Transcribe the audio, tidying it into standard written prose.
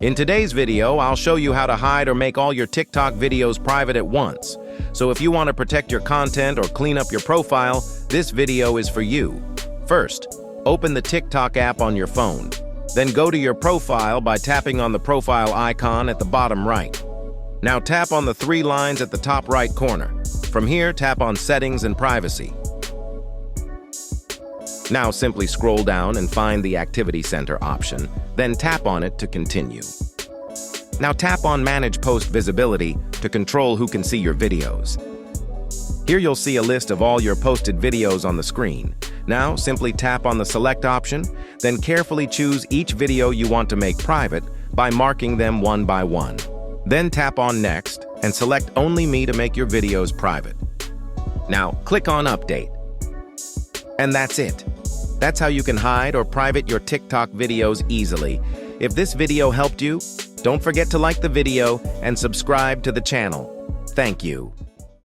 In today's video, I'll show you how to hide or make all your TikTok videos private at once. So if you want to protect your content or clean up your profile, this video is for you. First, open the TikTok app on your phone. Then go to your profile by tapping on the profile icon at the bottom right. Now tap on the three lines at the top right corner. From here, tap on Settings and Privacy. Now simply scroll down and find the Activity Center option, then tap on it to continue. Now tap on Manage Post Visibility to control who can see your videos. Here you'll see a list of all your posted videos on the screen. Now simply tap on the Select option, then carefully choose each video you want to make private by marking them one by one. Then tap on Next and select Only Me to make your videos private. Now click on Update. And that's it. That's how you can hide or private your TikTok videos easily. If this video helped you, don't forget to like the video and subscribe to the channel. Thank you.